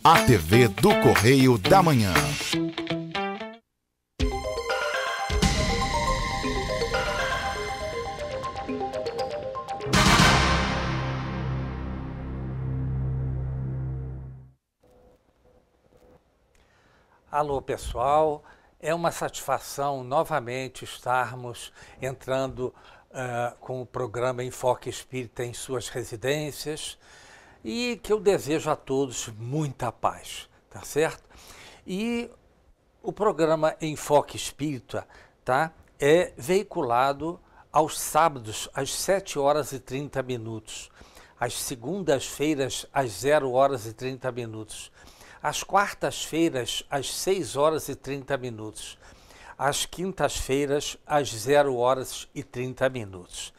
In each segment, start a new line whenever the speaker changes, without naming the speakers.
A TV do Correio da Manhã.
Alô, pessoal. É uma satisfação novamente estarmos entrando com o programa Enfoque Espírita em suas residências e que eu desejo a todos muita paz, tá certo? E o programa Enfoque Espírita, tá, é veiculado aos sábados às 7 horas e 30 minutos, às segundas-feiras às 0 horas e 30 minutos, às quartas-feiras às 6 horas e 30 minutos, às quintas-feiras às 0 horas e 30 minutos.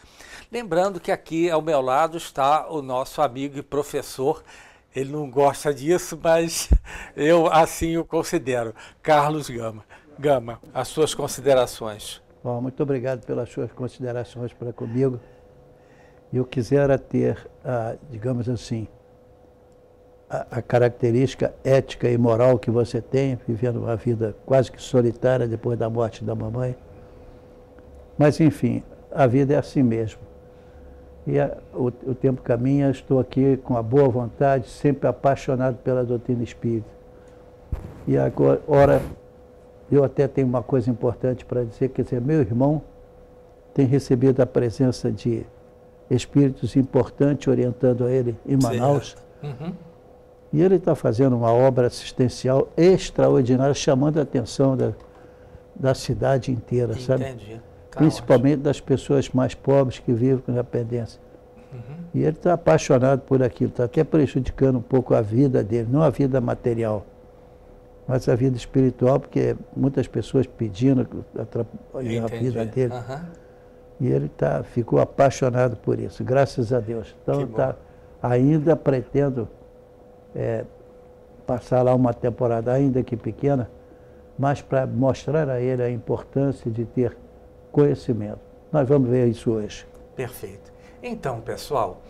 Lembrando que aqui ao meu lado está o nosso amigo e professor, ele não gosta disso, mas eu assim o considero, Carlos Gama. Gama, as suas considerações.
Bom, muito obrigado pelas suas considerações para comigo. Eu quisera ter, digamos assim, a característica ética e moral que você tem, vivendo uma vida quase que solitária depois da morte da mamãe. Mas, enfim, a vida é assim mesmo. E o tempo caminha, estou aqui com a boa vontade, sempre apaixonado pela doutrina espírita. E agora, eu até tenho uma coisa importante para dizer, quer dizer, meu irmão tem recebido a presença de espíritos importantes orientando a ele em Manaus.
Uhum.
E ele está fazendo uma obra assistencial extraordinária, chamando a atenção da cidade inteira, sabe?
Entendi. Tá,
principalmente das pessoas mais pobres que vivem com dependência.
Uhum.
E ele está apaixonado por aquilo, está até prejudicando um pouco a vida dele, não a vida material, mas a vida espiritual, porque muitas pessoas pedindo a vida dele.
Uhum.
E ele ficou apaixonado por isso, graças a Deus. Então ainda pretendo passar lá uma temporada, ainda que pequena, mas para mostrar a ele a importância de ter conhecimento. Nós vamos ver isso hoje.
Perfeito. Então, pessoal,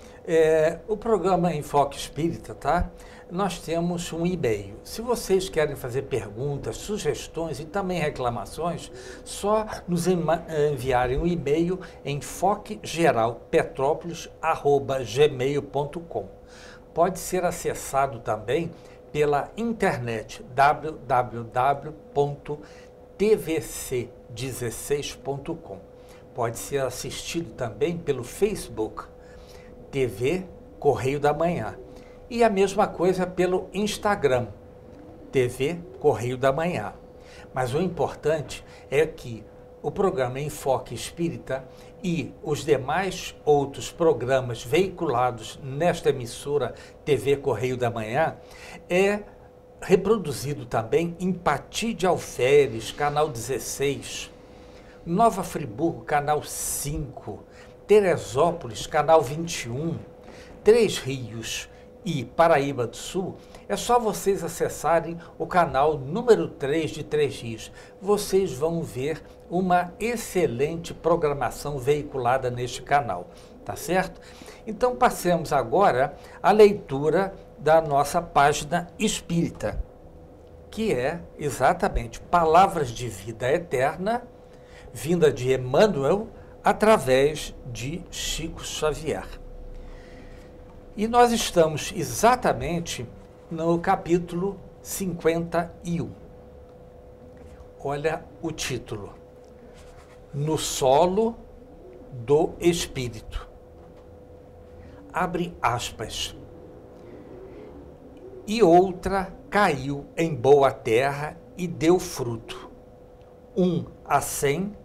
o programa Enfoque Espírita, tá? Nós temos um e-mail. Se vocês querem fazer perguntas, sugestões e também reclamações, só nos enviarem um e-mail em enfoquegeralpetrópolis@gmail.com. Pode ser acessado também pela internet www.tvc16.com. Pode ser assistido também pelo Facebook, TV Correio da Manhã. E a mesma coisa pelo Instagram, TV Correio da Manhã. Mas o importante é que o programa Enfoque Espírita e os demais outros programas veiculados nesta emissora TV Correio da Manhã é reproduzido também em Pati de Alferes, canal 16, Nova Friburgo, canal 5, Teresópolis, canal 21, Três Rios e Paraíba do Sul. É só vocês acessarem o canal número 3 de Três Rios. Vocês vão ver uma excelente programação veiculada neste canal, tá certo? Então passemos agora à leitura da nossa página espírita, que é exatamente Palavras de Vida Eterna, vinda de Emmanuel, através de Chico Xavier. E nós estamos exatamente no capítulo 51. Olha o título: No Solo do Espírito. Abre aspas. E outra caiu em boa terra e deu fruto. Um a 100,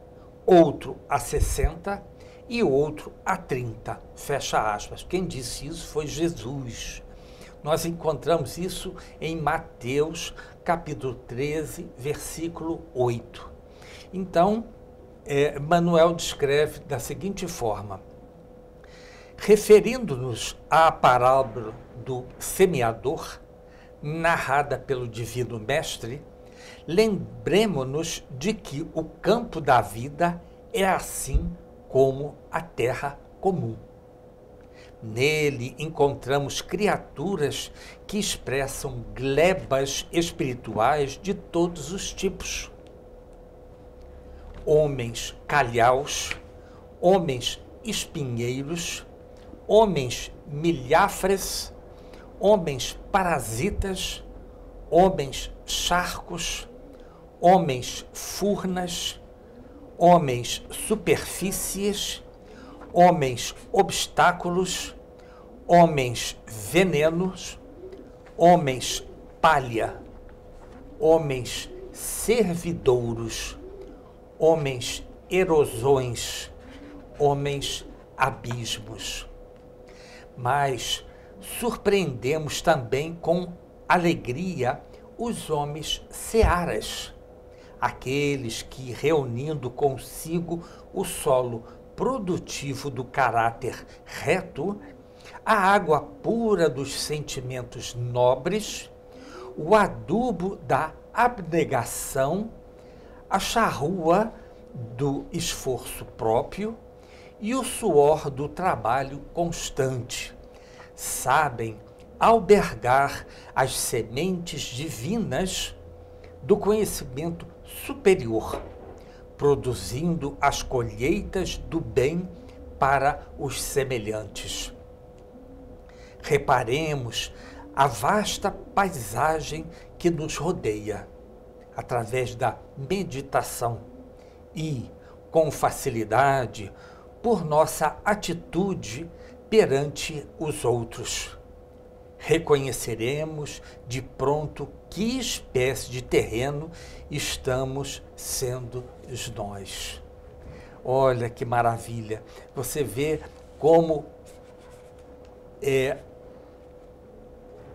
outro a 60 e outro a 30. Fecha aspas. Quem disse isso foi Jesus. Nós encontramos isso em Mateus, capítulo 13, versículo 8. Então, Manuel descreve da seguinte forma: referindo-nos à parábola do semeador, narrada pelo Divino Mestre, lembremo-nos de que o campo da vida é assim como a terra comum. Nele encontramos criaturas que expressam glebas espirituais de todos os tipos. Homens calhaus, homens espinheiros, homens milhafres, homens parasitas, homens charcos, homens furnas, homens superfícies, homens obstáculos, homens venenos, homens palha, homens servidouros, homens erosões, homens abismos. Mas surpreendemos também com alegria os homens searas, aqueles que, reunindo consigo o solo produtivo do caráter reto, a água pura dos sentimentos nobres, o adubo da abnegação, a charrua do esforço próprio e o suor do trabalho constante, sabem albergar as sementes divinas do conhecimento superior, produzindo as colheitas do bem para os semelhantes. Reparemos a vasta paisagem que nos rodeia, através da meditação e, com facilidade, por nossa atitude perante os outros. Reconheceremos de pronto que espécie de terreno estamos sendo nós. Olha que maravilha! Você vê como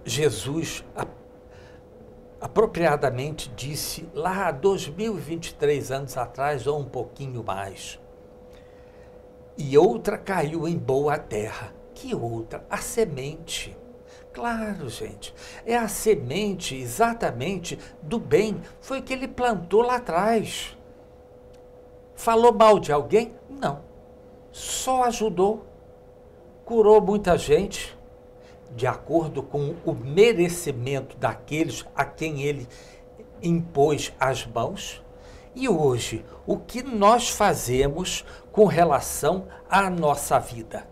Jesus apropriadamente disse lá há 2023 anos atrás, ou um pouquinho mais. E outra caiu em boa terra. Que outra? A semente. Claro, gente, é a semente exatamente do bem. Foi o que ele plantou lá atrás. Falou mal de alguém? Não. Só ajudou. Curou muita gente, de acordo com o merecimento daqueles a quem ele impôs as mãos. E hoje, o que nós fazemos com relação à nossa vida?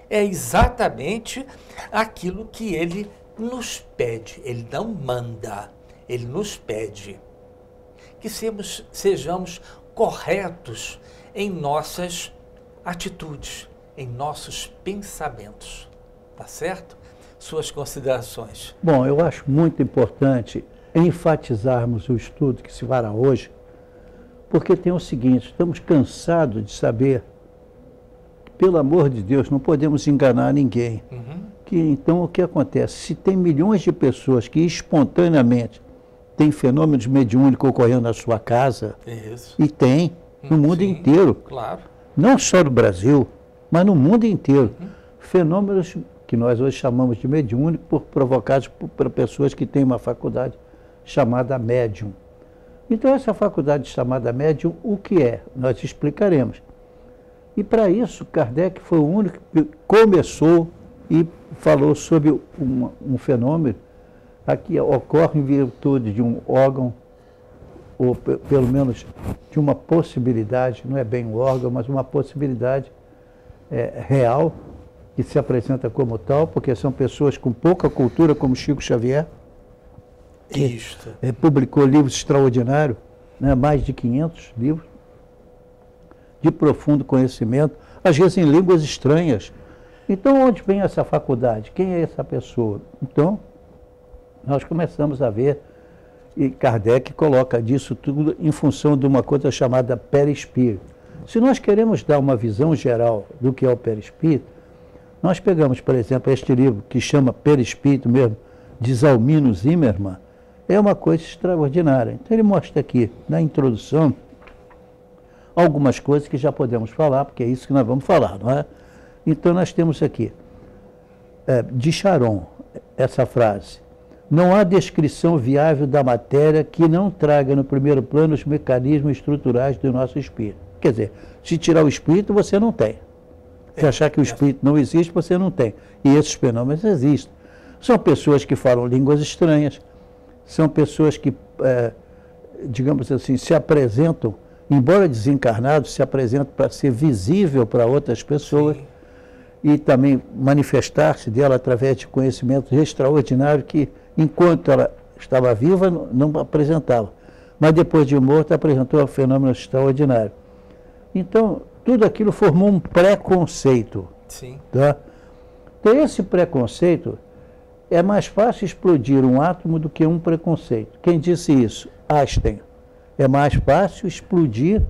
É exatamente aquilo que ele nos pede. Ele não manda, ele nos pede. Que sejamos corretos em nossas atitudes, em nossos pensamentos. Tá certo? Suas considerações.
Bom, eu acho muito importante enfatizarmos o estudo que se fará hoje, porque tem o seguinte: estamos cansados de saber que, pelo amor de Deus, não podemos enganar ninguém. Que então o que acontece? Se tem milhões de pessoas que espontaneamente têm fenômenos mediúnicos ocorrendo na sua casa, e tem no mundo inteiro,
claro,
não só no Brasil, mas no mundo inteiro, fenômenos que nós hoje chamamos de mediúnico, provocados por pessoas que têm uma faculdade chamada médium. Então, essa faculdade chamada médium, o que é? Nós explicaremos. E para isso, Kardec foi o único que começou e falou sobre um fenômeno que ocorre em virtude de um órgão, ou pelo menos de uma possibilidade, não é bem um órgão, mas uma possibilidade real, que se apresenta como tal, porque são pessoas com pouca cultura, como Chico Xavier, que publicou livros extraordinários, né, mais de 500 livros, de profundo conhecimento, às vezes em línguas estranhas. Então, onde vem essa faculdade? Quem é essa pessoa? Então, nós começamos a ver, e Kardec coloca disso tudo em função de uma coisa chamada perispírito. Se nós queremos dar uma visão geral do que é o perispírito, nós pegamos, por exemplo, este livro que chama Perispírito mesmo, de Zalmino Zimmermann, é uma coisa extraordinária. Então ele mostra aqui, na introdução, algumas coisas que já podemos falar, porque é isso que nós vamos falar, não é? Então nós temos aqui, de Charon, essa frase: não há descrição viável da matéria que não traga no primeiro plano os mecanismos estruturais do nosso espírito. Quer dizer, se tirar o espírito, você não tem. Se achar que o espírito não existe, você não tem. E esses fenômenos existem. São pessoas que falam línguas estranhas, são pessoas que, digamos assim, se apresentam, embora desencarnados, se apresentam para ser visível para outras pessoas. Sim. E também manifestar-se dela através de conhecimentos extraordinários que, enquanto ela estava viva, não apresentava. Mas depois de morta, apresentou fenômenos extraordinários. Então, tudo aquilo formou um preconceito.
Sim.
Tá? Então, esse preconceito, é mais fácil explodir um átomo do que um preconceito. Quem disse isso? Einstein. É mais fácil explodir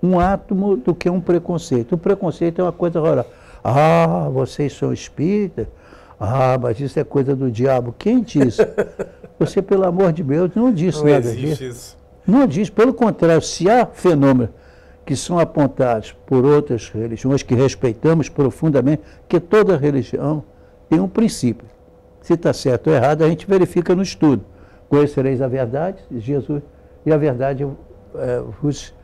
um átomo do que um preconceito. O preconceito é uma coisa horrorosa. Ah, vocês são espíritas? Ah, mas isso é coisa do diabo. Quem disse? Você, pelo amor de Deus, não disse
não
nada
existe
disso.
Isso.
Não diz. Pelo contrário, se há fenômenos que são apontados por outras religiões que respeitamos profundamente, que toda religião tem um princípio. Se está certo ou errado, a gente verifica no estudo. Conhecereis a verdade, Jesus, e a verdade vos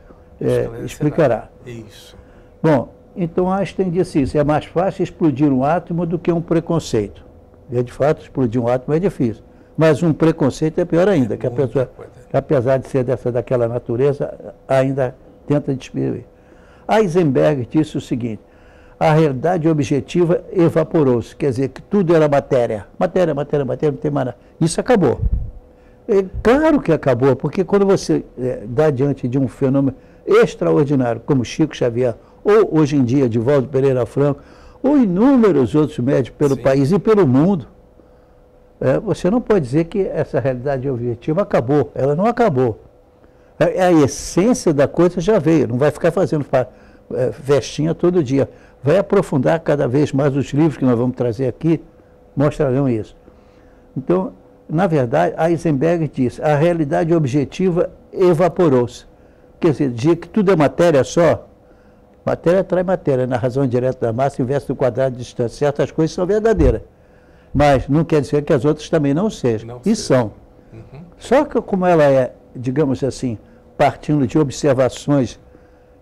explicará.
Isso.
Bom, então Einstein disse isso, é mais fácil explodir um átomo do que um preconceito. E de fato, explodir um átomo é difícil. Mas um preconceito é pior ainda, que a pessoa, apesar de ser daquela natureza, ainda tenta diminuir. Heisenberg disse o seguinte: a realidade objetiva evaporou-se, quer dizer que tudo era matéria. Matéria, matéria, matéria, não tem mais nada. Isso acabou. É claro que acabou, porque quando você dá diante de um fenômeno extraordinário, como Chico Xavier, ou hoje em dia Divaldo Pereira Franco, ou inúmeros outros médicos pelo Sim. país e pelo mundo, você não pode dizer que essa realidade objetiva acabou. Ela não acabou. A essência da coisa já veio, não vai ficar fazendo festinha todo dia. Vai aprofundar cada vez mais. Os livros que nós vamos trazer aqui mostrarão isso. Então, na verdade, Heisenberg disse, a realidade objetiva evaporou-se. Quer dizer, dizer que tudo é matéria só. Matéria atrai matéria, na razão direta da massa, inverso do quadrado de distância. Certas coisas são verdadeiras, mas não quer dizer que as outras também não sejam. Não e são. Uhum. Só que como ela é, digamos assim, partindo de observações,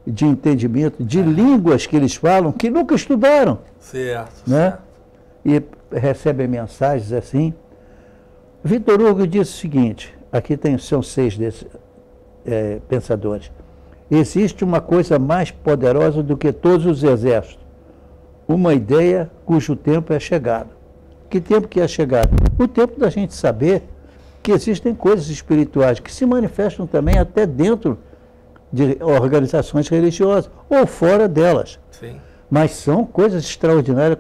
de entendimento, de línguas que eles falam, que nunca estudaram.
Certo.
Né? Certo. E recebem mensagens assim. Victor Hugo disse o seguinte, aqui são 6 desses pensadores. Existe uma coisa mais poderosa do que todos os exércitos. Uma ideia cujo tempo é chegado. Que tempo que é chegado? O tempo da gente saber que existem coisas espirituais que se manifestam também até dentro de organizações religiosas ou fora delas.
Sim.
Mas são coisas extraordinárias,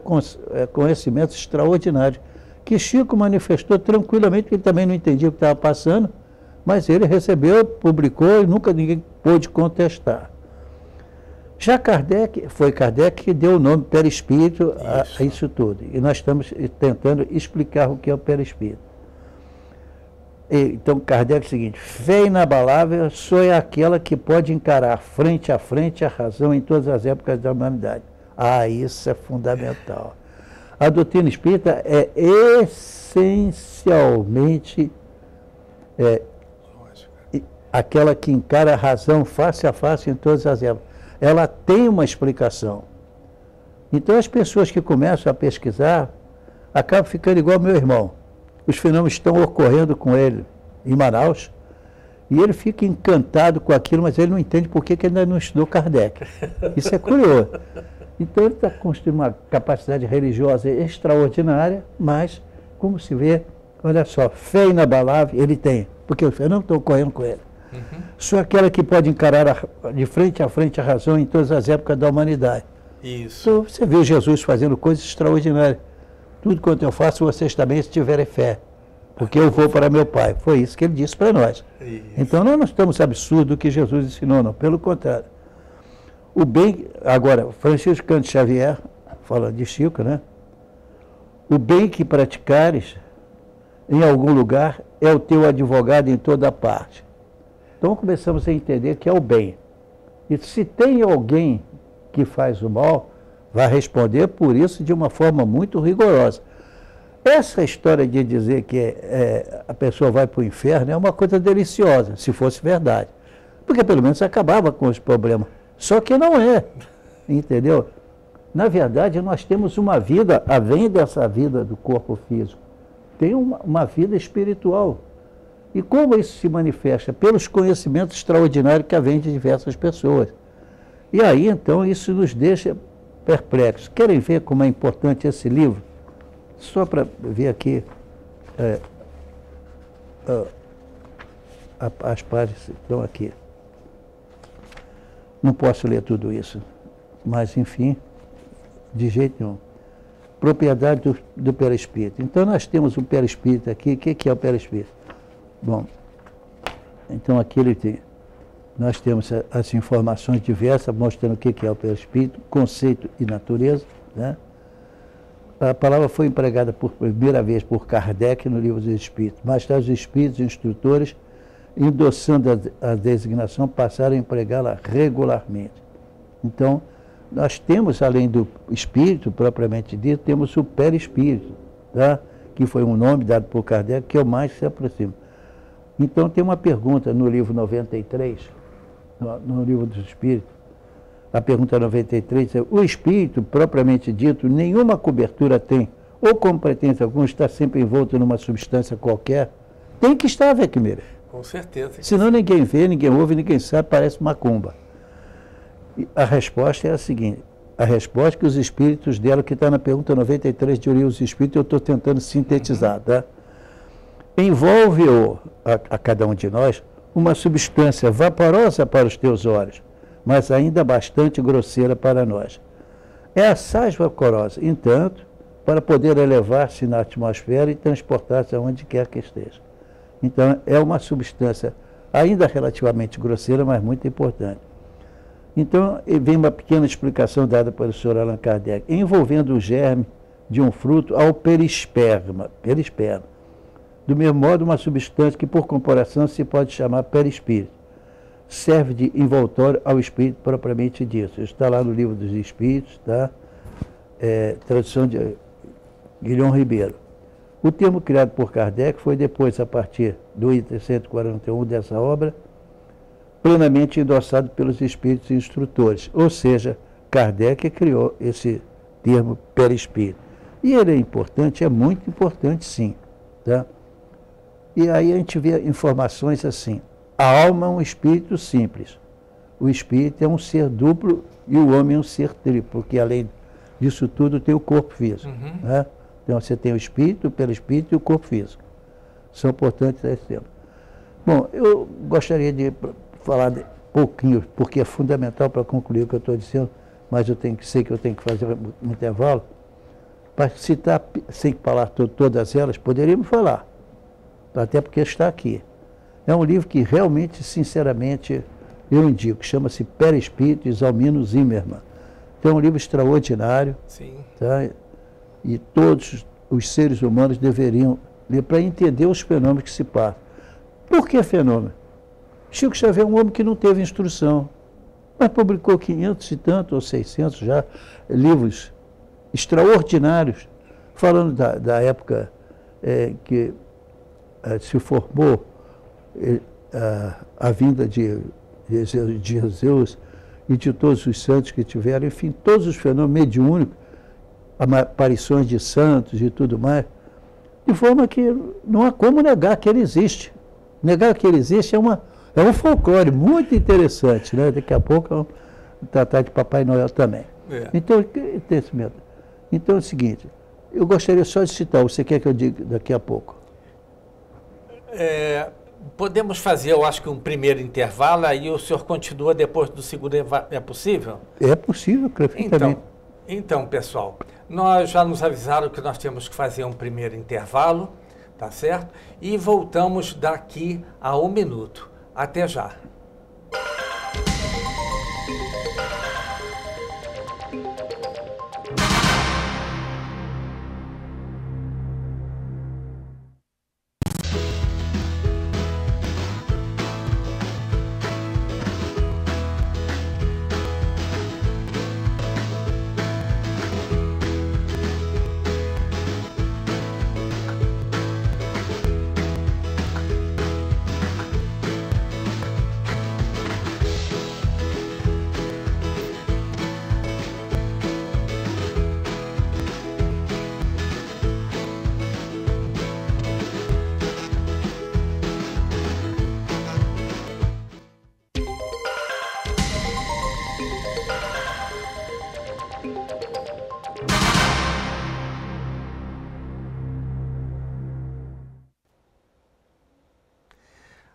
conhecimentos extraordinários, que Chico manifestou tranquilamente, porque ele também não entendia o que estava passando, mas ele recebeu, publicou e nunca ninguém pôde contestar. Já foi Kardec que deu o nome perispírito a isso tudo. E nós estamos tentando explicar o que é o perispírito. Então, Kardec é o seguinte: fé inabalável só é aquela que pode encarar frente a frente a razão em todas as épocas da humanidade. Ah, isso é fundamental. A doutrina espírita é essencialmente aquela que encara a razão face a face em todas as épocas. Ela tem uma explicação. Então as pessoas que começam a pesquisar acabam ficando igual meu irmão. Os fenômenos estão ocorrendo com ele em Manaus e ele fica encantado com aquilo, mas ele não entende por que ele ainda não estudou Kardec. Isso é curioso. Então ele está construindo uma capacidade religiosa extraordinária, mas, como se vê, olha só, fé inabalável ele tem, porque os fenômenos estão ocorrendo com ele. Uhum. Só aquela que pode encarar de frente a frente a razão em todas as épocas da humanidade.
Isso.
Então você vê Jesus fazendo coisas extraordinárias. Tudo quanto eu faço, vocês também, se tiverem fé, porque eu vou para meu Pai. Foi isso que ele disse para nós. Isso. Então nós não estamos absurdos do que Jesus ensinou, não. Pelo contrário. O bem, agora, Francisco Cândido Xavier, falando de Chico, né? O bem que praticares em algum lugar é o teu advogado em toda parte. Então começamos a entender que é o bem. E se tem alguém que faz o mal, vai responder por isso de uma forma muito rigorosa. Essa história de dizer que a pessoa vai para o inferno é uma coisa deliciosa, se fosse verdade. Porque pelo menos acabava com os problemas. Só que não é, entendeu? Na verdade, nós temos uma vida, além dessa vida do corpo físico, tem uma vida espiritual. E como isso se manifesta? Pelos conhecimentos extraordinários que vêm de diversas pessoas. E aí, então, isso nos deixa perplexos. Querem ver como é importante esse livro? Só para ver aqui as páginas estão aqui. Não posso ler tudo isso, mas, enfim, de jeito nenhum. Propriedade do perispírito. Então, nós temos o perispírito aqui. O que é o perispírito? Bom, então aqui nós temos as informações diversas mostrando o que é o perispírito, conceito e natureza, né? A palavra foi empregada por primeira vez por Kardec no Livro dos Espíritos. Mais tarde, os espíritos instrutores, endossando a designação, passaram a empregá-la regularmente. Então, nós temos, além do espírito propriamente dito, temos o perispírito, tá? Que foi um nome dado por Kardec, que é o mais que se aproxima. Então, tem uma pergunta no livro 93, no Livro dos Espíritos. A pergunta 93 é: o espírito, propriamente dito, nenhuma cobertura tem, ou como pretende algum, está sempre envolto numa substância qualquer? Tem que estar, Vecmira.
Com certeza.
Senão ninguém vê, ninguém ouve, ninguém sabe, parece macumba. E a resposta é a seguinte: a resposta que os espíritos deram, que está na pergunta 93 de O Livro dos Espíritos, eu estou tentando sintetizar, tá? Envolve-o, a cada um de nós, uma substância vaporosa para os teus olhos, mas ainda bastante grosseira para nós. É a sais vaporosa, entanto, para poder elevar-se na atmosfera e transportar-se aonde quer que esteja. Então, é uma substância ainda relativamente grosseira, mas muito importante. Então, vem uma pequena explicação dada pelo Sr. Allan Kardec, envolvendo o germe de um fruto ao perisperma, do mesmo modo, uma substância que, por comparação, se pode chamar perispírito. Serve de envoltório ao espírito propriamente dito. Isso está lá no Livro dos Espíritos, tá? Tradução de Guilhom Ribeiro. O termo criado por Kardec foi depois, a partir do item 141 dessa obra, plenamente endossado pelos espíritos instrutores. Ou seja, Kardec criou esse termo perispírito. E ele é importante, é muito importante, sim, tá? E aí a gente vê informações assim: a alma é um espírito simples, o espírito é um ser duplo e o homem é um ser triplo, porque além disso tudo tem o corpo físico. Né? Então você tem o espírito, o perispírito e o corpo físico. São importantes esse tema. Bom, eu gostaria de falar pouquinho, porque é fundamental para concluir o que eu estou dizendo, mas sei que eu tenho que fazer um intervalo. Para citar, sem falar todas elas, poderíamos falar, até porque está aqui. É um livro que realmente, sinceramente, eu indico. Chama-se Perispírito, Isalmino Zimmermann. Então, é um livro extraordinário.
Sim.
Tá? E todos os seres humanos deveriam ler para entender os fenômenos que se passam. Por que fenômeno? Chico Xavier é um homem que não teve instrução, mas publicou 500 e tanto, ou 600 já, livros extraordinários, falando da época que se formou a vinda de Jesus e de todos os santos que tiveram, enfim, todos os fenômenos mediúnicos, aparições de santos e tudo mais, de forma que não há como negar que ele existe. Negar que ele existe é um folclore muito interessante, né? Daqui a pouco vamos tratar de Papai Noel também. Então, então é o seguinte, eu gostaria só de citar, você quer que eu diga daqui a pouco?
Podemos fazer, eu acho que um primeiro intervalo, aí o senhor continua depois do segundo, é possível?
É possível, perfeitamente.
Então, pessoal, nós já nos avisaram que nós temos que fazer um primeiro intervalo, tá certo? E voltamos daqui a 1 minuto. Até já.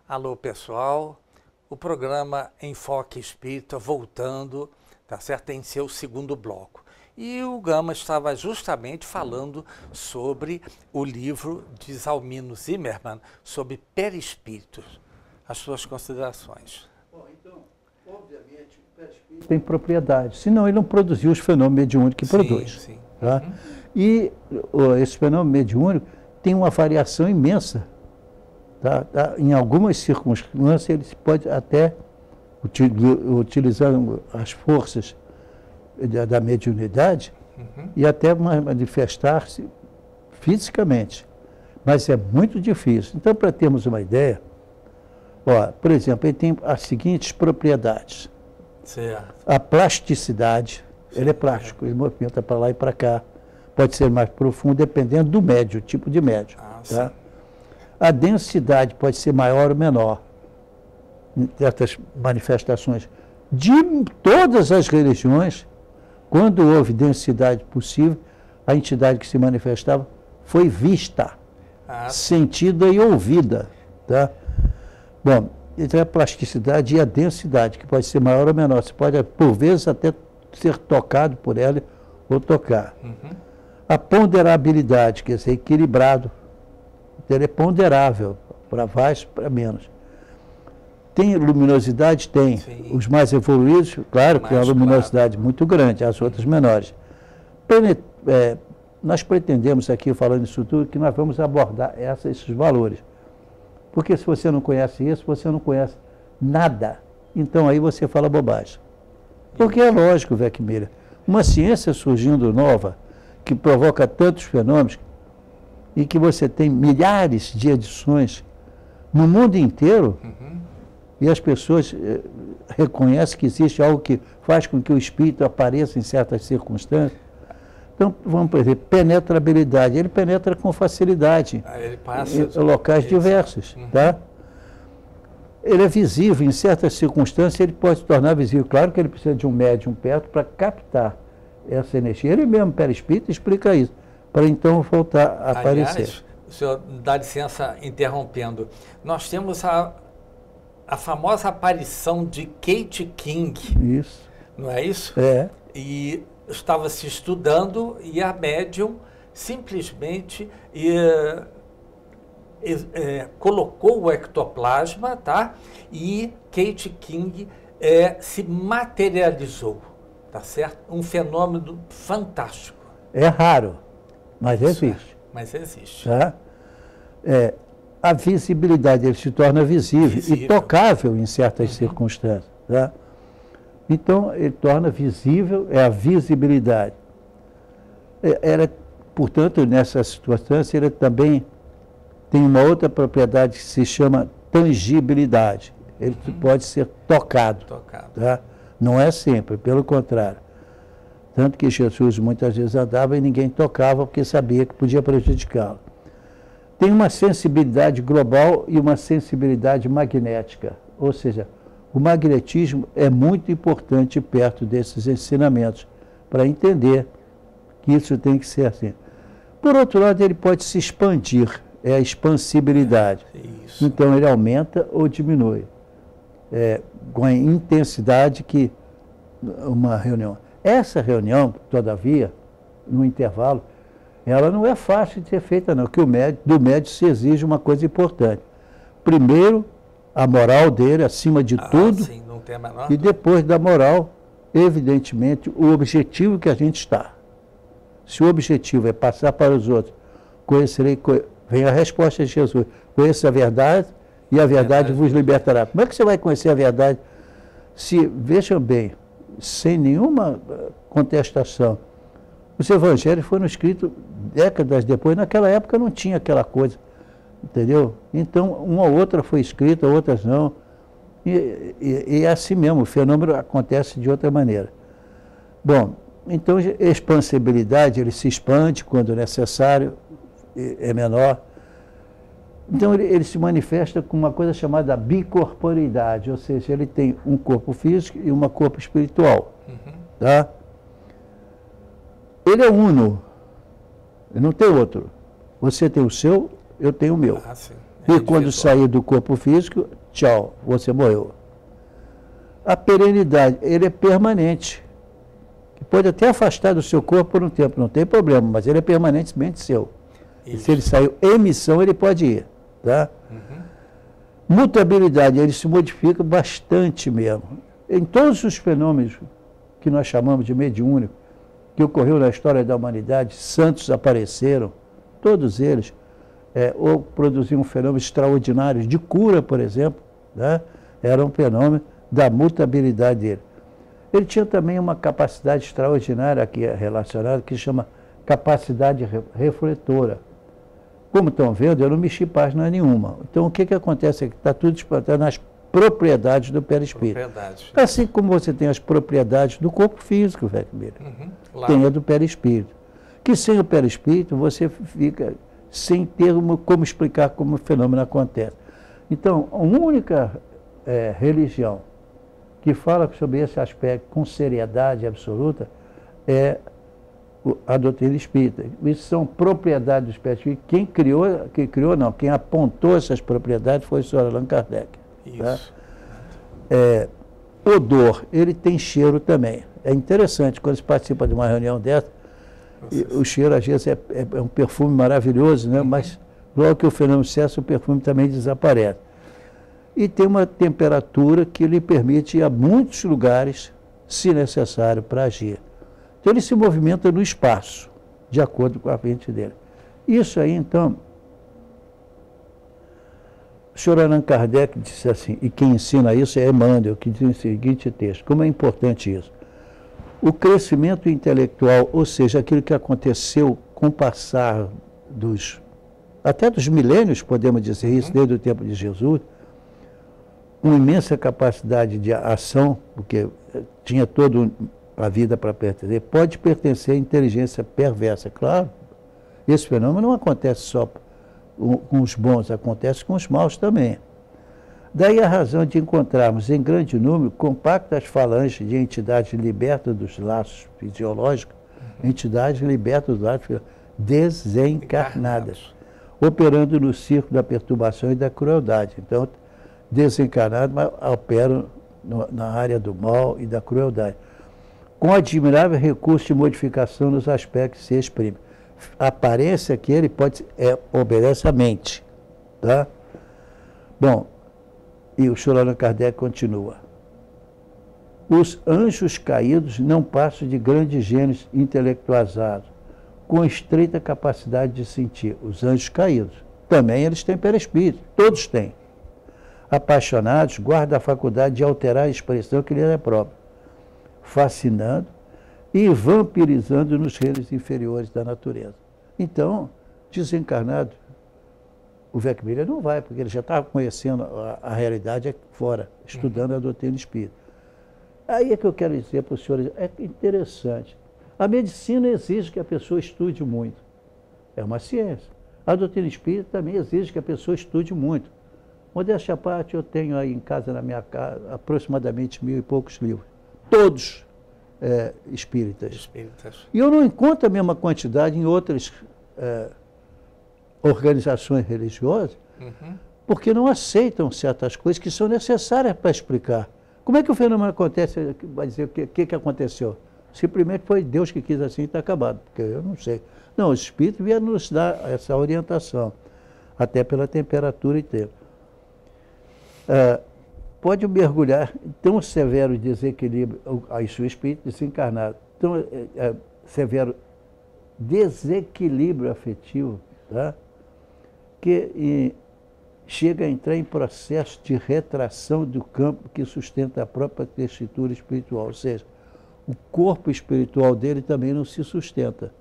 Alô, pessoal. O programa Enfoque Espírita voltando, tá certo? Em seu segundo bloco. E o Gama estava justamente falando sobre o livro de Zalmino Zimmermann, sobre perispíritos. As suas considerações.
Bom, então, obviamente, o perispírito tem propriedade, senão ele não produziu os fenômenos mediúnicos que produz.
Sim.
Tá? E esse fenômeno mediúnico tem uma variação imensa. Tá? Em algumas circunstâncias, ele pode até, utilizando as forças da mediunidade, e até manifestar-se fisicamente. Mas é muito difícil. Então, para termos uma ideia, por exemplo, ele tem as seguintes propriedades.
Certo.
A plasticidade, ele é plástico, ele movimenta para lá e para cá. Pode ser mais profundo, dependendo do médio, tipo de médio. Tá? A densidade pode ser maior ou menor, em certas manifestações. De todas as religiões, quando houve densidade possível, a entidade que se manifestava foi vista, sentida e ouvida. Tá? Bom, então a plasticidade e a densidade, que pode ser maior ou menor. Você pode, por vezes, até ser tocado por ela ou tocar. A ponderabilidade, quer dizer, equilibrado. Então, ele é ponderável, para mais, para menos. Tem luminosidade? Tem. Sim. Os mais evoluídos, claro, que tem uma luminosidade muito grande, as outras menores. Nós pretendemos aqui, falando isso tudo, que nós vamos abordar esses valores. Porque se você não conhece isso, você não conhece nada. Então aí você fala bobagem. Porque é lógico, Weckmiller, uma ciência surgindo nova, que provoca tantos fenômenos, e que você tem milhares de edições no mundo inteiro, e as pessoas reconhecem que existe algo que faz com que o espírito apareça em certas circunstâncias. Então, vamos por exemplo, penetrabilidade. Ele penetra com facilidade
ele passa
em locais diversos. Tá? Ele é visível, em certas circunstâncias ele pode se tornar visível. Claro que ele precisa de um médium perto para captar essa energia. Ele mesmo, perispírito, explica isso, para então voltar a aparecer.
Aliás, o senhor dá licença interrompendo. Nós temos a famosa aparição de Kate King.
Isso.
Não é isso?
É.
E estava se estudando e a médium simplesmente colocou o ectoplasma, tá? E Kate King se materializou, tá certo? Um fenômeno fantástico.
É raro, mas existe.
Mas existe.
Tá? A visibilidade, ele se torna visível e tocável em certas circunstâncias. Tá? Então, ele torna visível, a visibilidade. Portanto, nessa situação, ele também tem uma outra propriedade que se chama tangibilidade. Ele pode ser tocado. Tá? Não é sempre, pelo contrário. Tanto que Jesus muitas vezes andava e ninguém tocava porque sabia que podia prejudicá-lo. Tem uma sensibilidade global e uma sensibilidade magnética, ou seja, o magnetismo é muito importante perto desses ensinamentos, para entender que isso tem que ser assim. Por outro lado, ele pode se expandir, é a expansibilidade. Isso. Então, ele aumenta ou diminui. Com a intensidade que uma reunião. Essa reunião, todavia, no intervalo, ela não é fácil de ser feita, não, que do médium se exige uma coisa importante. Primeiro, a moral dele acima de tudo,
sim, não tem a menor
e depois da moral, evidentemente, o objetivo que a gente está. Se o objetivo é passar para os outros, vem a resposta de Jesus, conheça a verdade e a verdade vos libertará. Como é que você vai conhecer a verdade se, vejam bem, sem nenhuma contestação, os evangelhos foram escritos décadas depois, naquela época não tinha aquela coisa. Entendeu? Então, uma ou outra foi escrita, outras não. E é assim mesmo, o fenômeno acontece de outra maneira. Bom, então, expansibilidade, ele se expande quando necessário, é menor. Então, ele se manifesta com uma coisa chamada bicorporidade, ou seja, ele tem um corpo físico e um corpo espiritual. Tá? Ele é uno, ele não tem outro. Você tem o seu, eu tenho o meu.
Sim.
E quando sair do corpo físico, tchau, você morreu. A perenidade, ele é permanente. Pode até afastar do seu corpo por um tempo, não tem problema, mas ele é permanentemente seu. E se ele saiu em missão, ele pode ir. Tá? Mutabilidade, ele se modifica bastante mesmo. Em todos os fenômenos que nós chamamos de mediúnico, que ocorreu na história da humanidade, santos apareceram, todos eles, ou produziam fenômenos extraordinários de cura, por exemplo, né? Era um fenômeno da mutabilidade dele. Ele tinha também uma capacidade extraordinária aqui relacionada, que chama capacidade refletora. Como estão vendo, eu não mexi página nenhuma. Então, o que acontece é que está tudo espantado nas propriedades do perispírito. Assim como você tem as propriedades do corpo físico, velho, tem a do perispírito. Que sem o perispírito, você fica sem ter como explicar como o fenômeno acontece. Então, a única religião que fala sobre esse aspecto com seriedade absoluta é a doutrina espírita. Isso são propriedades do espírito. Quem apontou essas propriedades foi o Sr. Allan Kardec. Isso. Tá? Odor, ele tem cheiro também. É interessante, quando você participa de uma reunião dessa, o cheiro às vezes é um perfume maravilhoso, né? Mas logo que o fenômeno cessa, o perfume também desaparece. E tem uma temperatura que lhe permite ir a muitos lugares, se necessário, para agir. Então ele se movimenta no espaço, de acordo com a mente dele. Isso aí, então, o Sr. Allan Kardec disse assim, e quem ensina isso é Emmanuel, que diz o seguinte texto, como é importante isso. O crescimento intelectual, ou seja, aquilo que aconteceu com o passar até dos milênios, podemos dizer isso, desde o tempo de Jesus, uma imensa capacidade de ação, porque tinha toda a vida para pertencer, pode pertencer à inteligência perversa. Claro, esse fenômeno não acontece só com os bons, acontece com os maus também. Daí a razão de encontrarmos em grande número compactas falanges de entidades libertas dos laços fisiológicos, entidades libertas dos laços desencarnadas, operando no círculo da perturbação e da crueldade. Então, desencarnados, mas operam na área do mal e da crueldade. Com admirável recurso de modificação nos aspectos que se exprime. A aparência que ele obedece à mente. Tá? Bom, e o Sr. Allan Kardec continua. Os anjos caídos não passam de grandes gênios intelectualizados, com estreita capacidade de sentir. Os anjos caídos. Também eles têm perispírito, todos têm. Apaixonados, guardam a faculdade de alterar a expressão que lhe é própria, fascinando e vampirizando nos reinos inferiores da natureza. Então, desencarnado, o Weckmiller não vai, porque ele já estava conhecendo a realidade aqui fora, estudando a doutrina espírita. Aí é que eu quero dizer para os senhores, é interessante. A medicina exige que a pessoa estude muito. É uma ciência. A doutrina espírita também exige que a pessoa estude muito. Modéstia à parte, eu tenho aí em casa, na minha casa, aproximadamente 1000 e poucos livros. Todos espíritas. E eu não encontro a mesma quantidade em outras organizações religiosas, porque não aceitam certas coisas que são necessárias para explicar. Como é que o fenômeno acontece? Vai dizer o que aconteceu? Simplesmente foi Deus que quis assim e está acabado, porque eu não sei. Não, os espíritos vieram nos dar essa orientação, até pela temperatura e tempo. Pode mergulhar em tão severo desequilíbrio, aí o espírito desencarnado, tão severo desequilíbrio afetivo, tá? Que chega a entrar em processo de retração do campo que sustenta a própria textura espiritual, ou seja, o corpo espiritual dele também não se sustenta.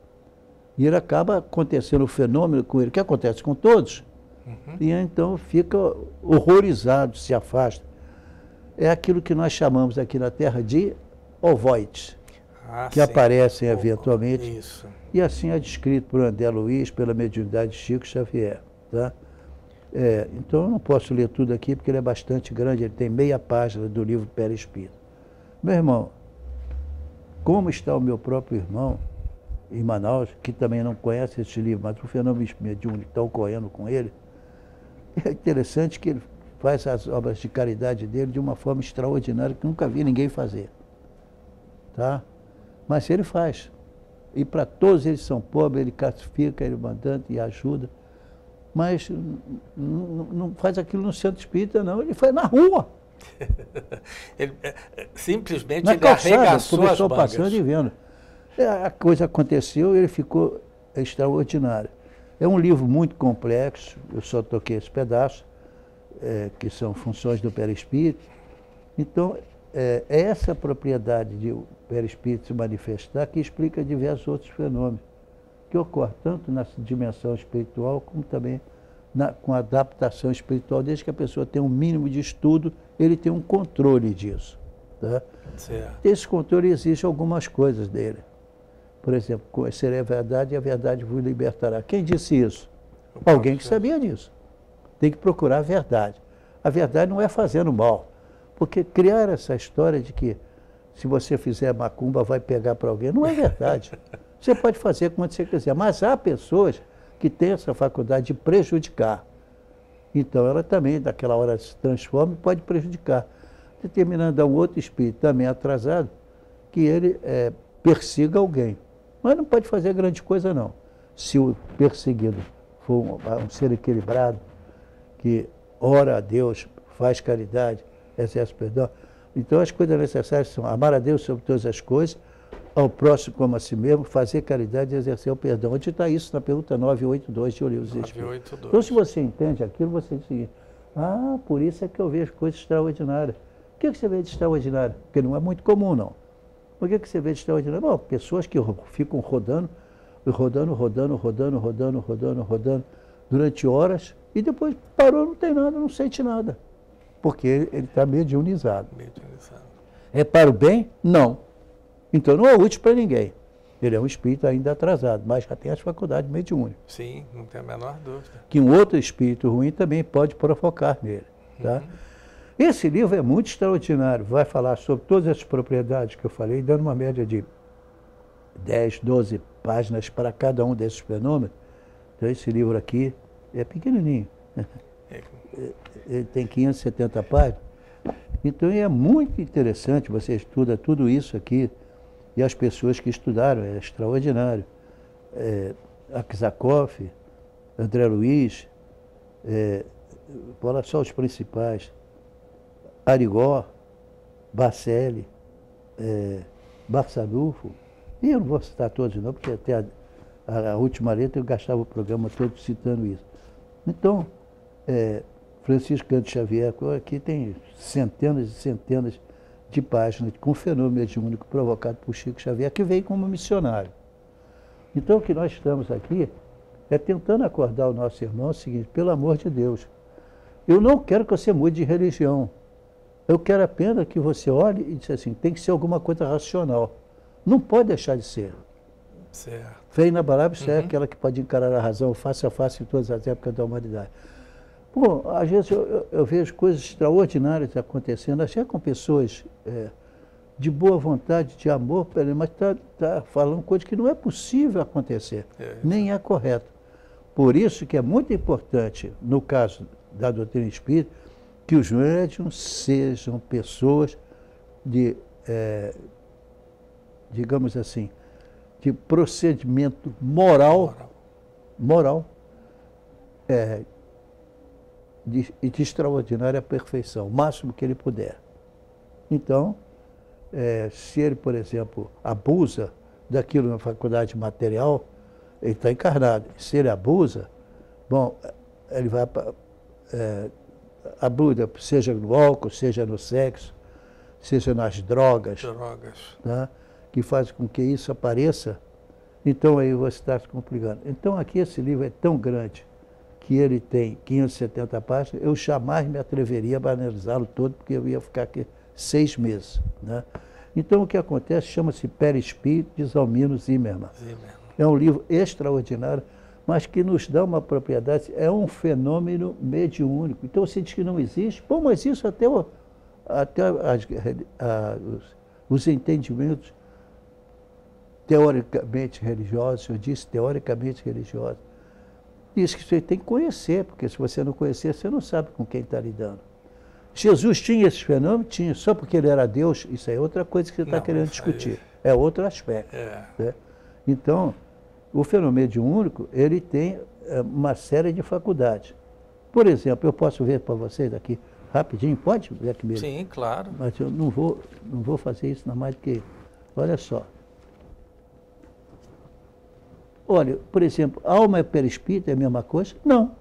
E ele acaba acontecendo o fenômeno com ele, que acontece com todos, e então fica horrorizado, se afasta. É aquilo que nós chamamos aqui na Terra de ovoides, que aparecem eventualmente. Isso. E assim é descrito por André Luiz, pela mediunidade de Chico Xavier. Tá? Então eu não posso ler tudo aqui, porque ele é bastante grande, ele tem meia página do livro Perispírito. Meu irmão, como está o meu próprio irmão em Manaus, que também não conhece esse livro, mas o fenômeno mediúnico está ocorrendo com ele, É interessante que ele faz as obras de caridade dele de uma forma extraordinária que nunca vi ninguém fazer. Tá? Mas ele faz. E para todos eles são pobres, ele classifica, ele mandando e ajuda. Mas não faz aquilo no centro espírita, não. Ele faz na rua.
Ele, simplesmente
na
ele
calçada,
arregaçou as
começou
mangas.
passando e vendo. A coisa aconteceu e ele ficou extraordinário. É um livro muito complexo, eu só toquei esse pedaço, que são funções do perispírito. Então, é essa propriedade de o perispírito se manifestar que explica diversos outros fenômenos que ocorrem tanto na dimensão espiritual como também com a adaptação espiritual. Desde que a pessoa tenha um mínimo de estudo, ele tem um controle disso. Tá?
Certo.
Esse controle exige algumas coisas dele. Por exemplo, conhecerei a verdade e a verdade vos libertará. Quem disse isso? Alguém que sabia disso. Tem que procurar a verdade. A verdade não é fazendo mal. Porque criar essa história de que se você fizer macumba vai pegar para alguém, não é verdade. Você pode fazer quando você quiser, mas há pessoas que têm essa faculdade de prejudicar. Então ela também, daquela hora, se transforma e pode prejudicar. Determinando a um outro espírito também atrasado, que ele persiga alguém. Mas não pode fazer grande coisa, não. Se o perseguido for um ser equilibrado, que ora a Deus, faz caridade, exerce perdão. Então as coisas necessárias são amar a Deus sobre todas as coisas, ao próximo como a si mesmo, fazer caridade e exercer o perdão. Onde está isso? Na pergunta 982 de O Livro dos Espíritos. Então, se você entende aquilo, você diz o seguinte: ah, por isso é que eu vejo coisas extraordinárias. O que você vê de extraordinário? Porque não é muito comum, não. O que você vê de extraordinário? Bom, pessoas que ficam rodando durante horas e depois parou, não tem nada, não sente nada. Porque ele está mediunizado. É para o bem? Não. Então não é útil para ninguém. Ele é um espírito ainda atrasado, mas já tem as faculdades mediúnicas.
Sim, não tem a menor dúvida.
Que um outro espírito ruim também pode provocar nele. Tá? Esse livro é muito extraordinário. Vai falar sobre todas essas propriedades que eu falei, dando uma média de 10, 12 páginas para cada um desses fenômenos. Então esse livro aqui é pequenininho. Ele tem 570 páginas. Então é muito interessante, você estuda tudo isso aqui. E as pessoas que estudaram, é extraordinário. Aksakoff, André Luiz, olha só os principais. Arigó, Bacelli, Barçanufo. E eu não vou citar todos não, porque até a última letra eu gastava o programa todo citando isso. Então, Francisco Cândido Xavier, aqui tem centenas e centenas de páginas com fenômeno mediúnico provocado por Chico Xavier, que veio como missionário. Então, o que nós estamos aqui é tentando acordar o nosso irmão o seguinte: pelo amor de Deus, eu não quero que você mude de religião. Eu quero apenas que você olhe e diga assim, tem que ser alguma coisa racional. Não pode deixar de ser.
Certo.
Fé inabalável é aquela que pode encarar a razão face a face em todas as épocas da humanidade. Bom, às vezes eu vejo coisas extraordinárias acontecendo, até com pessoas de boa vontade, de amor, mas está falando coisas que não é possível acontecer, nem é correto. Por isso que é muito importante, no caso da doutrina espírita, que os médiuns sejam pessoas de, digamos assim, de procedimento moral e de extraordinária perfeição, o máximo que ele puder. Então, se ele, por exemplo, abusa daquilo na faculdade material, ele está encarnado. Se ele abusa, bom, ele vai abusa, seja no álcool, seja no sexo, seja nas drogas. Tá? Que faz com que isso apareça. Então aí você está se complicando. Então aqui esse livro é tão grande que ele tem 570 páginas, eu jamais me atreveria a analisá-lo todo, porque eu ia ficar aqui 6 meses. Né? Então o que acontece chama-se Perispírito de Zalmino Zimmermann. É um livro extraordinário, mas que nos dá uma propriedade, é um fenômeno mediúnico. Então você diz que não existe, bom, mas isso até os entendimentos teoricamente religiosos, eu disse teoricamente religiosos, Diz que você tem que conhecer, porque se você não conhecer, você não sabe com quem está lidando. Jesus tinha esse fenômeno? Tinha, só porque ele era Deus, isso é outra coisa que você está querendo discutir. É outro aspecto. Né? Então, o fenômeno mediúnico, ele tem uma série de faculdades. Por exemplo, eu posso ver para vocês aqui, rapidinho, pode ver aqui mesmo?
Sim, claro.
Mas eu não vou fazer isso não mais do que... Olha só. Olha, por exemplo, alma e perispírito é a mesma coisa? Não.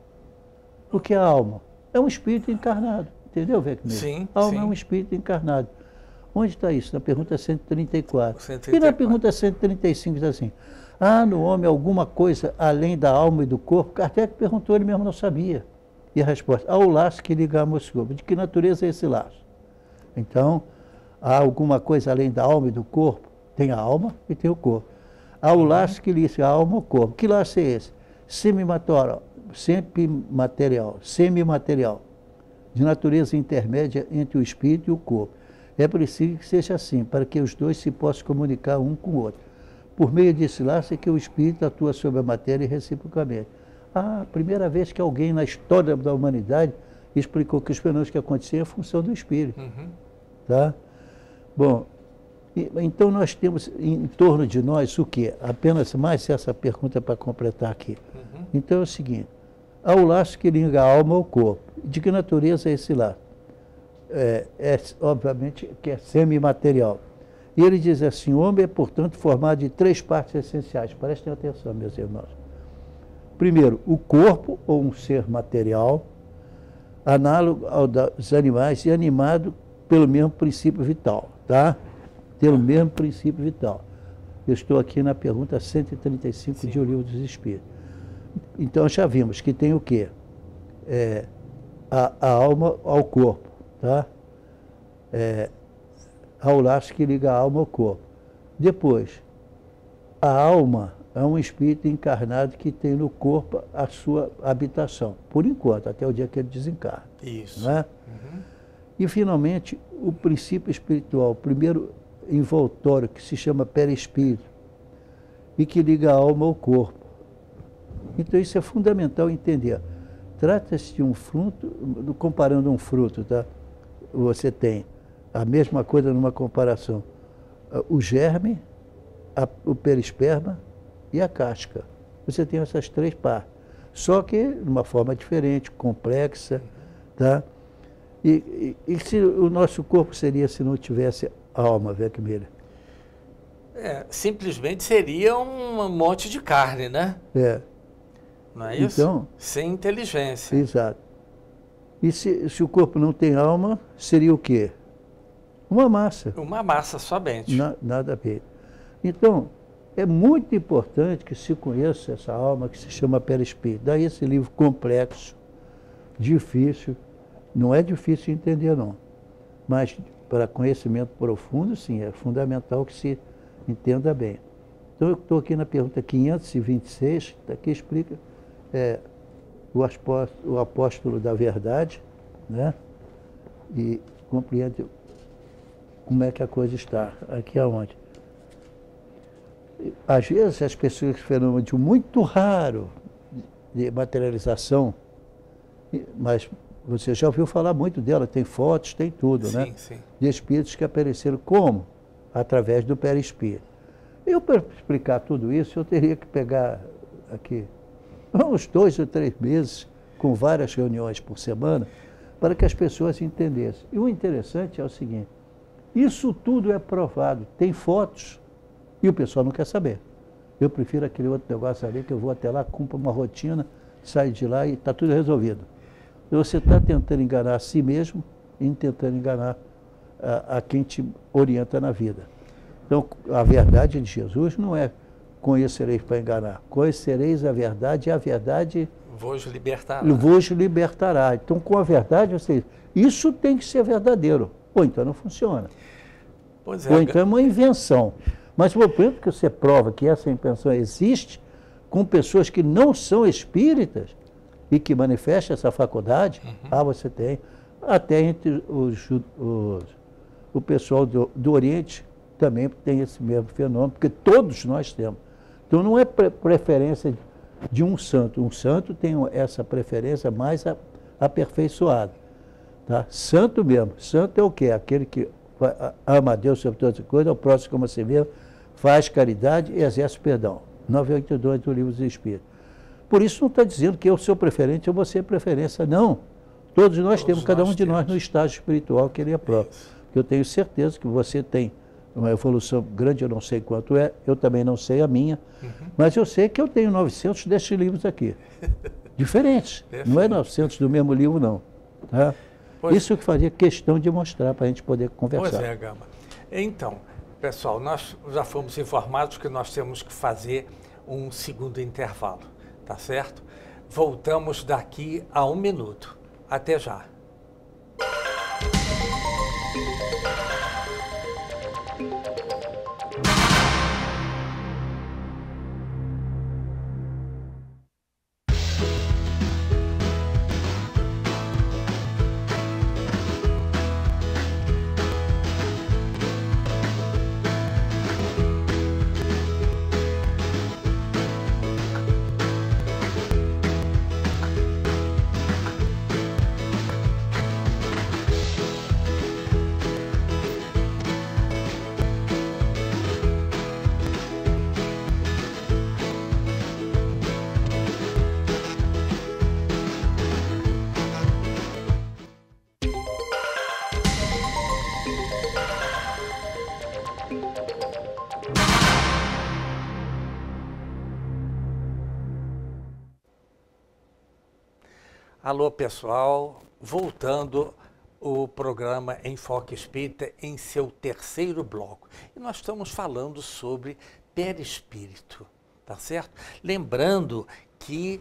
O que é a alma? É um espírito encarnado. Entendeu, Vecmir?
Sim.
A alma
sim.
é um espírito encarnado. Onde está isso? Na pergunta 134.
134.
E na pergunta 135 diz assim, há no homem alguma coisa além da alma e do corpo? Kardec perguntou, ele mesmo não sabia. E a resposta, há o laço que liga a alma ao corpo. De que natureza é esse laço? Então, há alguma coisa além da alma e do corpo? Tem a alma e tem o corpo. Há o laço que liga a alma ao corpo. Que laço é esse? Semimaterial, de natureza intermédia entre o espírito e o corpo. É preciso que seja assim, para que os dois se possam comunicar um com o outro. Por meio desse laço é que o espírito atua sobre a matéria reciprocamente. A primeira vez que alguém na história da humanidade explicou que os fenômenos que aconteciam é função do espírito. Tá? Bom, então nós temos em torno de nós o quê? Apenas mais essa pergunta para completar aqui. Então é o seguinte, há o laço que liga a alma ao corpo. De que natureza é esse laço? Obviamente que é semimaterial. E ele diz assim, o homem é, portanto, formado de 3 partes essenciais. Prestem atenção, meus irmãos. Primeiro, o corpo, ou um ser material, análogo ao dos animais e animado pelo mesmo princípio vital, tá? Pelo mesmo princípio vital. Eu estou aqui na pergunta 135 Sim. de O Livro dos Espíritos. Então, já vimos que tem o quê? A alma ao corpo, tá? Ao laço que liga a alma ao corpo. Depois, a alma é um espírito encarnado que tem no corpo a sua habitação, por enquanto, até o dia que ele desencarna.
Isso.
Né? E, finalmente, o princípio espiritual, o primeiro envoltório, que se chama perispírito, e que liga a alma ao corpo. Então, isso é fundamental entender. Trata-se de um fruto, comparando um fruto, tá? Você tem a mesma coisa numa comparação. O germe, o perisperma e a casca. Você tem essas 3 partes. Só que de uma forma diferente, complexa. Tá? E se o nosso corpo seria se não tivesse alma, Vecmir?
Simplesmente seria um monte de carne, né? Não é isso?
Então,
sem inteligência.
Exato. E se o corpo não tem alma, seria o quê? Uma massa.
Uma massa somente.
Nada a ver. Então, é muito importante que se conheça essa alma que se chama perispírito. Daí esse livro complexo, difícil, não é difícil de entender não, mas para conhecimento profundo, sim, é fundamental que se entenda bem. Então eu estou aqui na pergunta 526, que explica o apóstolo da verdade, né? E compreende como é que a coisa está, aqui aonde. Às vezes as pessoas fenômeno de muito raro de materialização, mas você já ouviu falar muito dela, tem fotos, tem tudo,
sim,
né?
Sim.
De espíritos que apareceram como? Através do perispírito. Eu, para explicar tudo isso, eu teria que pegar aqui uns 2 ou 3 meses, com várias reuniões por semana, para que as pessoas entendessem. E o interessante é o seguinte, isso tudo é provado, tem fotos, e o pessoal não quer saber. Eu prefiro aquele outro negócio ali, que eu vou até lá, cumpro uma rotina, saio de lá e está tudo resolvido. Você está tentando enganar a si mesmo e tentando enganar a quem te orienta na vida. Então, a verdade de Jesus não é conhecereis para enganar. Conhecereis a verdade e a verdade
vos libertará.
Vos libertará. Então, com a verdade, isso tem que ser verdadeiro. Ou então não funciona.
Pois é.
Ou então é uma invenção. Mas, por exemplo, que você prova que essa invenção existe com pessoas que não são espíritas e que manifestam essa faculdade, você tem. Até entre o pessoal do Oriente também tem esse mesmo fenômeno, porque todos nós temos. Então não é preferência de um santo. Um santo tem essa preferência mais aperfeiçoada. Tá? Santo mesmo. Santo é o quê? Aquele que ama a Deus sobre todas as coisas, ao próximo como a si mesmo, faz caridade e exerce perdão. 982 do Livro dos Espíritos. Por isso não está dizendo que eu sou preferente ou você é preferência, não. Todos nós temos, cada um de nós no estágio espiritual que ele é próprio. Eu tenho certeza que você tem uma evolução grande, eu não sei quanto é, eu também não sei a minha, mas eu sei que eu tenho 900 destes livros aqui. Diferentes. Não é 900 do mesmo livro, não. Tá? Isso que fazia questão de mostrar para a gente poder conversar.
Pois é, Gama. Então, pessoal, nós já fomos informados que nós temos que fazer um segundo intervalo, tá certo? Voltamos daqui a 1 minuto. Até já. Alô, pessoal, voltando o programa Enfoque Espírita em seu terceiro bloco. E nós estamos falando sobre perispírito, tá certo? Lembrando que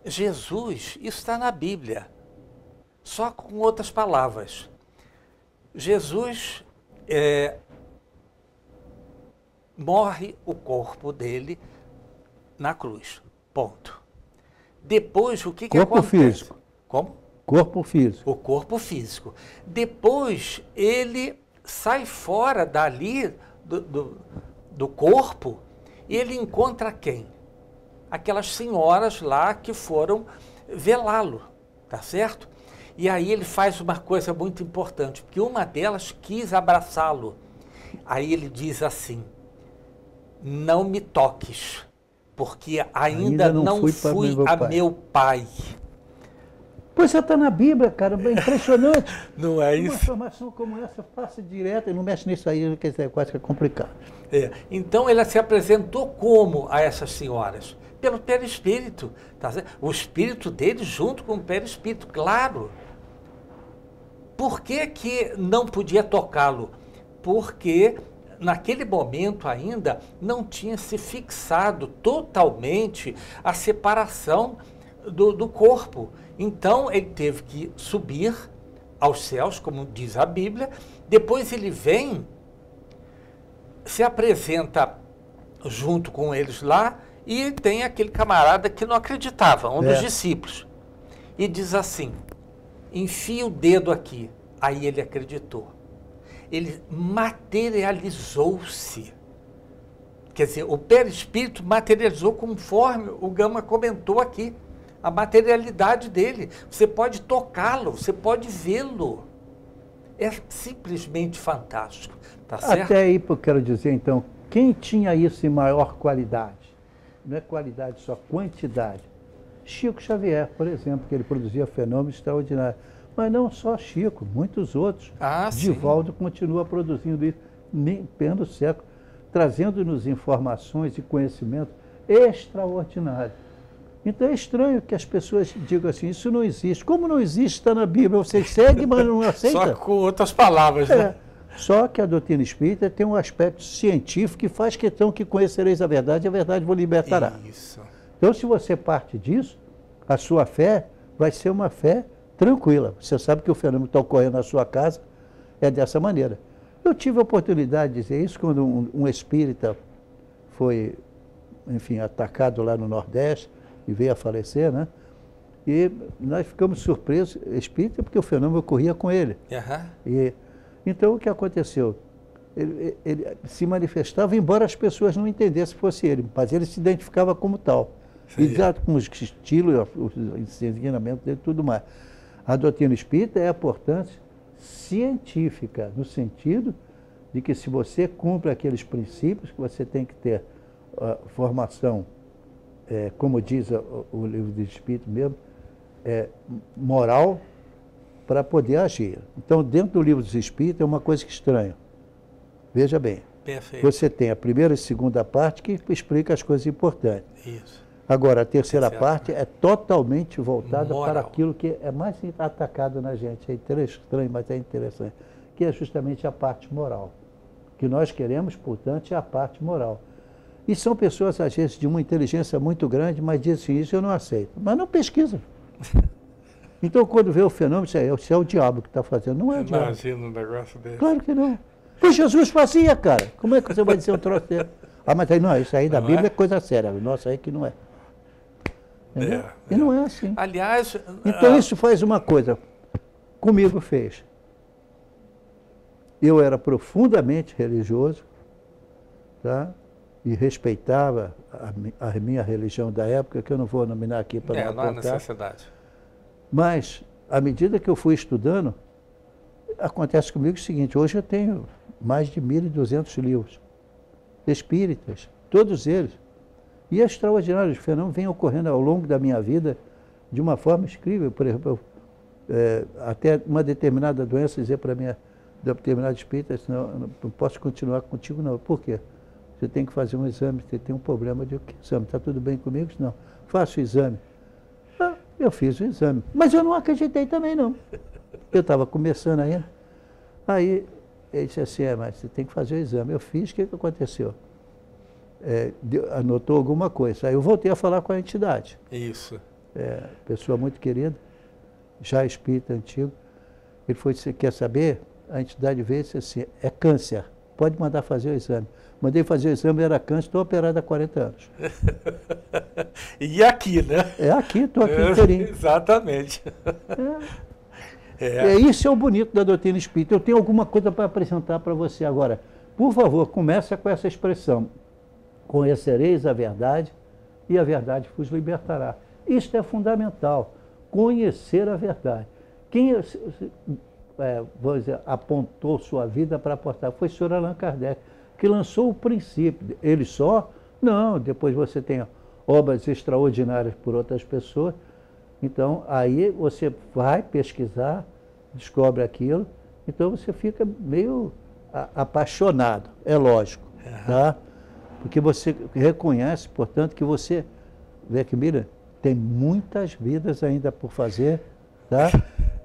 Jesus, isso está na Bíblia, só com outras palavras. Jesus morre o corpo dele na cruz, ponto. Depois, o que acontece?
Corpo físico.
Como?
Corpo físico.
O corpo físico. Depois, ele sai fora dali do corpo e ele encontra quem? Aquelas senhoras lá que foram velá-lo, tá certo? E aí ele faz uma coisa muito importante, porque uma delas quis abraçá-lo. Aí ele diz assim, não me toques, porque ainda não fui a meu pai.
Pois já está na Bíblia, cara, é impressionante.
Não é isso?
Uma informação como essa, passa direto, e não mexe nisso aí, que é quase que é complicado.
Então ele se apresentou como a essas senhoras? Pelo perispírito, tá certo? O espírito dele junto com o perispírito, claro. Por que não podia tocá-lo? Porque naquele momento ainda não tinha se fixado totalmente a separação do corpo. Então ele teve que subir aos céus, como diz a Bíblia, depois ele vem, se apresenta junto com eles lá, e tem aquele camarada que não acreditava, um dos discípulos, e diz assim, enfia o dedo aqui. Aí ele acreditou. Ele materializou-se. Quer dizer, o perispírito materializou conforme o Gama comentou aqui. A materialidade dele. Você pode tocá-lo, você pode vê-lo. É simplesmente fantástico. Tá certo?
Até aí, eu quero dizer, então, quem tinha isso em maior qualidade? Não é qualidade só, quantidade. Chico Xavier, por exemplo, que ele produzia fenômenos extraordinários. Mas não só Chico, muitos outros. Divaldo continua produzindo isso, nem pelo século, trazendo-nos informações e conhecimento extraordinário. Então é estranho que as pessoas digam assim, isso não existe. Como não existe, está na Bíblia, você segue, mas não aceita.
Só com outras palavras, né?
Só que a doutrina espírita tem um aspecto científico que faz questão que conhecereis a verdade e a verdade vos libertará.
Isso.
Então, se você parte disso, a sua fé vai ser uma fé tranquila. Você sabe que o fenômeno está ocorrendo na sua casa, é dessa maneira. Eu tive a oportunidade de dizer isso quando um espírita foi, enfim, atacado lá no Nordeste e veio a falecer, né? E nós ficamos surpresos, espírita, porque o fenômeno ocorria com ele. Então, o que aconteceu? Ele se manifestava, embora as pessoas não entendessem que fosse ele, mas ele se identificava como tal. Exato, com os estilos, os ensinamentos dele e tudo mais. A doutrina espírita é a importância científica, no sentido de que se você cumpre aqueles princípios, que você tem que ter formação, como diz o livro do Espírito mesmo, moral para poder agir. Então, dentro do livro dos Espíritos é uma coisa que estranha. Veja bem.
Perfeito.
Você tem a primeira e segunda parte que explica as coisas importantes.
Isso.
Agora, a terceira parte é totalmente voltada
Moral.
para aquilo que é mais atacado na gente. É estranho, mas é interessante. Que é justamente a parte moral. O que nós queremos, portanto, é a parte moral. E são pessoas, às vezes, de uma inteligência muito grande, mas dizem isso eu não aceito. Mas não pesquisa. Então, quando vê o fenômeno, isso é o diabo que está fazendo. Não é o diabo.
Imagina um negócio desse.
Claro que não. Pois Jesus fazia, cara. Como é que você vai dizer um troço desse? Ah, mas aí não, isso aí da
Não
Bíblia
é?
é coisa séria. Nossa, aí que não é. Entendeu?
É,
E não é assim.
Aliás,
Então isso faz uma coisa. Comigo fez. Eu era profundamente religioso, tá? E respeitava a minha religião da época, que eu não vou nominar aqui para não
não há
apontar.
necessidade.
Mas, à medida que eu fui estudando, acontece comigo o seguinte: hoje eu tenho mais de 1.200 livros espíritas, todos eles. E é extraordinário, os fenômenos vêm ocorrendo ao longo da minha vida de uma forma incrível. Por exemplo, até uma determinada doença dizer para mim, determinado espírita, não posso continuar contigo, não. Por quê? Você tem que fazer um exame, você tem um problema de que exame? Está tudo bem comigo? Não. Faça o exame. Ah, eu fiz o exame. Mas eu não acreditei também, não. Eu estava começando ainda. Aí ele disse assim, mas você tem que fazer o exame. Eu fiz, o que aconteceu? Anotou alguma coisa. Aí eu voltei a falar com a entidade.
Isso.
Pessoa muito querida, já espírita antigo. Ele foi, você quer saber? A entidade veio e disse assim, é câncer, pode mandar fazer o exame. Mandei fazer o exame, era câncer, estou operado há 40 anos.
E aqui, né?
É aqui, estou aqui inteirinho.
Exatamente.
Isso é o bonito da doutrina espírita. Eu tenho alguma coisa para apresentar para você agora. Por favor, começa com essa expressão. Conhecereis a verdade e a verdade vos libertará. Isto é fundamental. Conhecer a verdade. Quem vou dizer, apontou sua vida para aportar foi o Sr. Allan Kardec, que lançou o princípio. Ele só? Não, depois você tem obras extraordinárias por outras pessoas. Então, aí você vai pesquisar, descobre aquilo, então você fica meio apaixonado, é lógico, tá? Porque você reconhece, portanto, que você, vê que, mira, tem muitas vidas ainda por fazer, tá?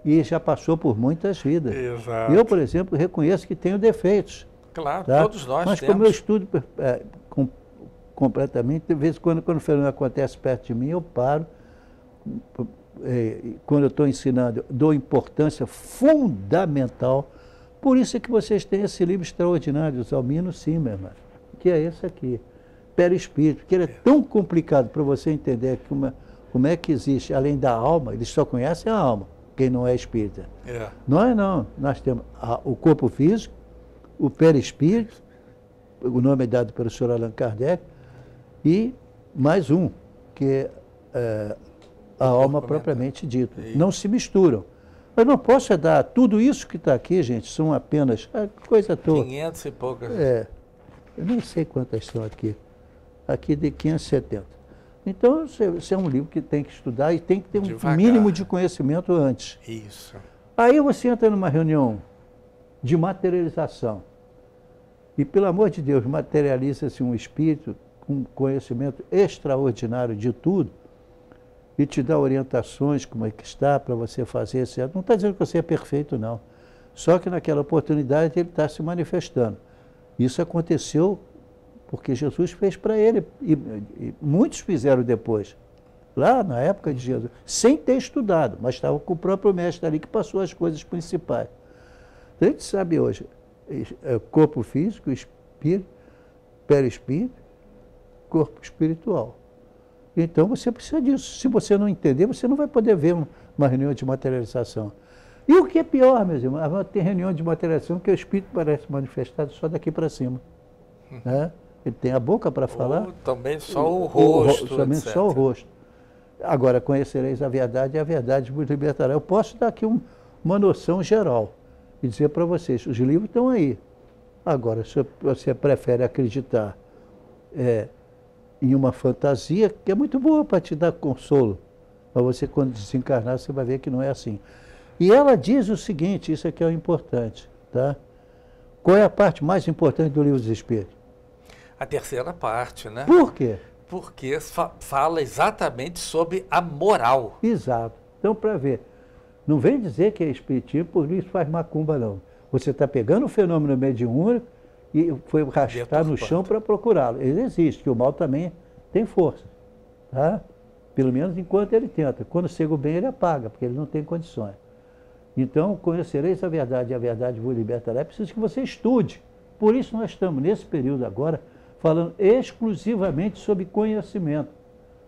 E já passou por muitas vidas.
Exato.
Eu, por exemplo, reconheço que tenho defeitos.
Claro,
tá?
todos nós
Mas
temos.
como eu estudo completamente, de vez em quando o fenômeno acontece perto de mim, eu paro. Quando eu estou ensinando, dou importância fundamental. Por isso é que vocês têm esse livro extraordinário, o Almino Zimmermann, que é esse aqui, Perispírito, que ele é tão complicado para você entender como é que existe, além da alma, eles só conhecem a alma, quem não é espírita. Nós não, nós temos o corpo físico, o perispírito, o nome é dado pelo Sr. Allan Kardec, e mais um, que é a alma propriamente dita. Não se misturam. Mas não posso dar tudo isso que está aqui, gente, são apenas coisa toda.
500 e poucas.
Eu nem sei quantas são aqui. Aqui de 570. Então, isso é um livro que tem que estudar e tem que ter um mínimo de conhecimento antes.
Isso.
Aí você entra numa reunião de materialização. E, pelo amor de Deus, materializa-se um espírito com conhecimento extraordinário de tudo e te dá orientações, como é que está, para você fazer, certo. Não está dizendo que você é perfeito, não. Só que naquela oportunidade ele está se manifestando. Isso aconteceu porque Jesus fez para ele, e muitos fizeram depois, lá na época de Jesus, sem ter estudado, mas estava com o próprio mestre ali que passou as coisas principais. Então, a gente sabe hoje, corpo físico, espírito, perispírito, corpo espiritual. Então você precisa disso. Se você não entender, você não vai poder ver uma reunião de materialização. E o que é pior, meus irmãos, tem reunião de materialização que o espírito parece manifestado só daqui para cima. Né? Ele tem a boca para falar.
Ou também só o rosto,
somente
etc.
só o rosto. Agora, conhecereis a verdade e a verdade vos libertará. Eu posso dar aqui uma noção geral e dizer para vocês, os livros estão aí. Agora, se você prefere acreditar em uma fantasia, que é muito boa para te dar consolo, mas você, quando desencarnar, você vai ver que não é assim. E ela diz o seguinte, isso aqui é o importante, tá? Qual é a parte mais importante do Livro dos Espíritos?
A terceira parte, né?
Por quê?
Porque fala exatamente sobre a moral.
Exato. Então, para ver, não vem dizer que é espiritismo, por isso faz macumba, não. Você está pegando o fenômeno mediúnico e foi arrastar no chão para procurá-lo. Ele existe, que o mal também tem força, tá? Pelo menos enquanto ele tenta. Quando chega o bem, ele apaga, porque ele não tem condições. Então, conhecereis a verdade e a verdade vos libertará. É preciso que você estude. Por isso nós estamos, nesse período agora, falando exclusivamente sobre conhecimento.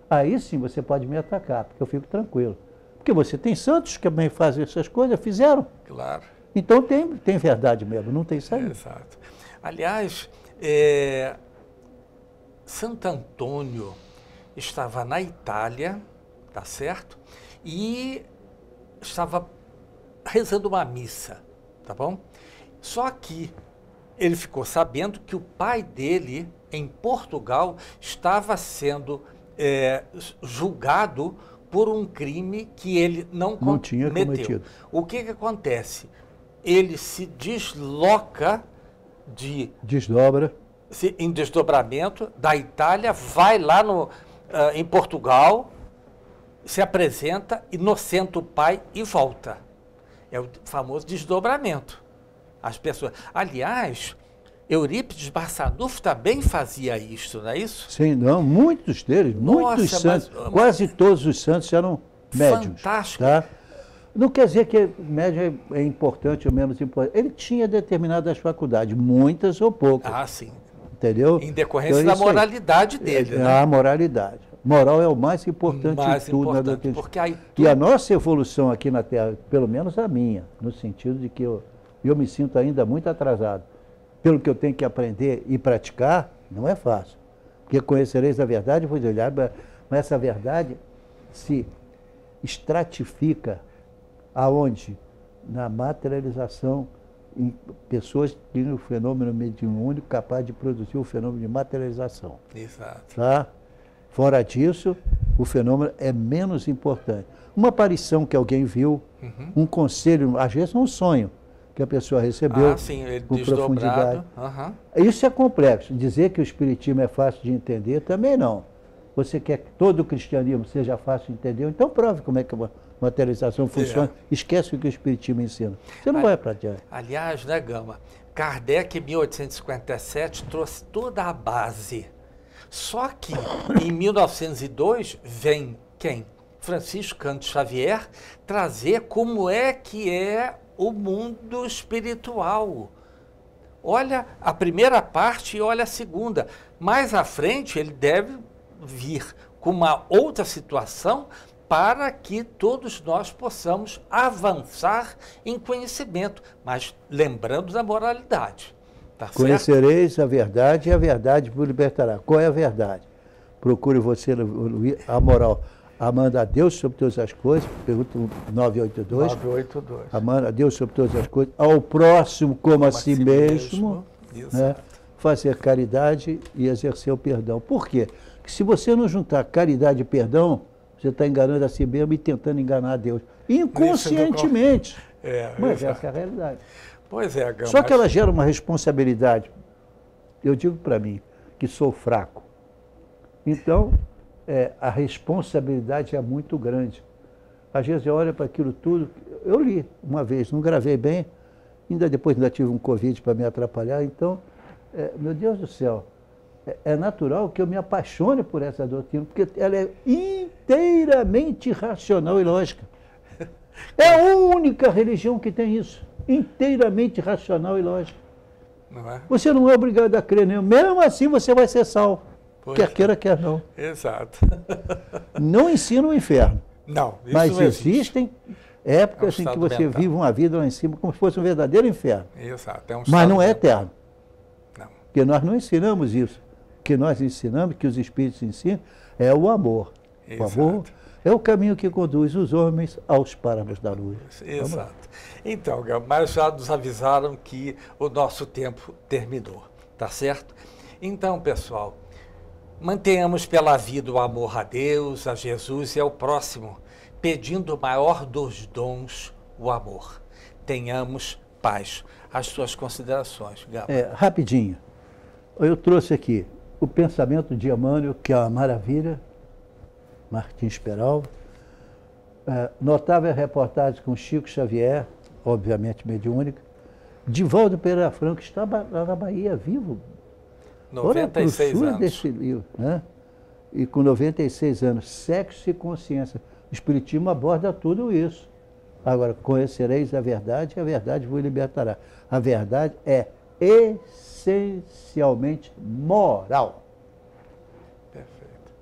Aí sim você pode me atacar, porque eu fico tranquilo. Porque você tem santos que também fazem essas coisas, fizeram.
Claro.
Então tem verdade mesmo, não tem saída.
Exato. Aliás, Santo Antônio estava na Itália, tá certo? E estava rezando uma missa, tá bom? Só que ele ficou sabendo que o pai dele, em Portugal, estava sendo julgado por um crime que ele não
tinha cometido.
O que acontece? Ele se desloca
Desdobra.
em desdobramento da Itália, vai lá em Portugal, se apresenta, inocenta o pai e volta. É o famoso desdobramento. As pessoas. Aliás, Eurípides Barçanufo também fazia isso, não é isso?
Sim, não, muitos deles, muitos santos, quase todos os santos eram médiuns.
Fantástico.
Tá? Não quer dizer que médium é importante ou menos importante. Ele tinha determinadas faculdades, muitas ou poucas.
Ah, sim.
Entendeu?
Em decorrência da moralidade dele. Né?
A moralidade. Moral é o mais importante de tudo na doutrina. E a nossa evolução aqui na Terra, pelo menos a minha, no sentido de que eu me sinto ainda muito atrasado. Pelo que eu tenho que aprender e praticar, não é fácil. Porque conhecereis a verdade, vou olhar, mas essa verdade se estratifica aonde? Na materialização em pessoas que têm o fenômeno mediúnico capaz de produzir o fenômeno de materialização.
Exato.
Tá? Fora disso, o fenômeno é menos importante. Uma aparição que alguém viu, um conselho, às vezes um sonho que a pessoa recebeu com profundidade. Isso é complexo. Dizer que o espiritismo é fácil de entender também não. Você quer que todo o cristianismo seja fácil de entender, então prove como é que a materialização funciona. Esquece o que o espiritismo ensina. Você não vai para adiante.
Aliás, né, Gama? Kardec, em 1857, trouxe toda a base. Só que, em 1902, vem quem? Francisco Cândido Xavier trazer como é que é o mundo espiritual. Olha a primeira parte e olha a segunda. Mais à frente, ele deve vir com uma outra situação para que todos nós possamos avançar em conhecimento, mas lembrando da moralidade. Tá certo?
Conhecereis a verdade e a verdade vos libertará. Qual é a verdade? Procure você a moral. Amando a Deus sobre todas as coisas, pergunta 982. Amando a Deus sobre todas as coisas, ao próximo como a si mesmo, né? Fazer caridade e exercer o perdão. Por quê? Porque se você não juntar caridade e perdão, você está enganando a si mesmo e tentando enganar a Deus. Inconscientemente. Mas essa é a realidade.
Pois é, Gama.
Só que ela gera uma responsabilidade. Eu digo para mim, que sou fraco. Então, a responsabilidade é muito grande. Às vezes eu olho para aquilo tudo, eu li uma vez, não gravei bem, depois ainda tive um Covid para me atrapalhar, então, meu Deus do céu, é natural que eu me apaixone por essa doutrina, porque ela é inteiramente racional e lógica. É a única religião que tem isso, inteiramente racional e lógica.
Não é?
Você não é obrigado a crer, mesmo assim você vai ser salvo. Quer queira, quer não.
Exato.
Não ensina o inferno.
Não, isso
mas
não existe.
Existem épocas em que você vive uma vida lá em cima como se fosse um verdadeiro inferno.
Exato.
Mas não é eterno.
Não.
Porque nós não ensinamos isso. que nós ensinamos, que os Espíritos ensinam, é o amor.
Exato.
O amor é o caminho que conduz os homens aos páramos da luz.
Exato. Então, mas já nos avisaram que o nosso tempo terminou, tá certo? Então, pessoal, mantenhamos pela vida o amor a Deus, a Jesus e ao próximo, pedindo o maior dos dons, o amor. Tenhamos paz. As suas considerações, Gabo.
Rapidinho. Eu trouxe aqui o pensamento de Emmanuel, que é uma maravilha, Martins Peralva. Notável reportagem com Chico Xavier, obviamente mediúnica. Divaldo Pereira Franco estava lá na Bahia, vivo.
96 anos.
Desse livro, né? E com 96 anos, Sexo e Consciência. O Espiritismo aborda tudo isso. Agora, conhecereis a verdade e a verdade vos libertará. A verdade é essencialmente moral.
Perfeito.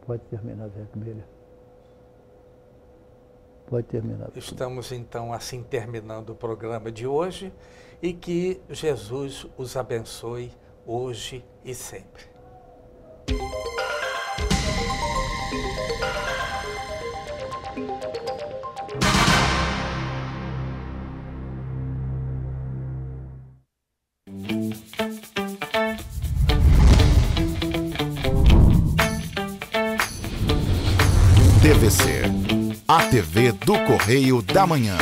Pode terminar, Vermelha. Pode terminar.
Estamos, então, assim, terminando o programa de hoje e que Jesus os abençoe hoje e sempre.
TVC, a TV do Correio da Manhã.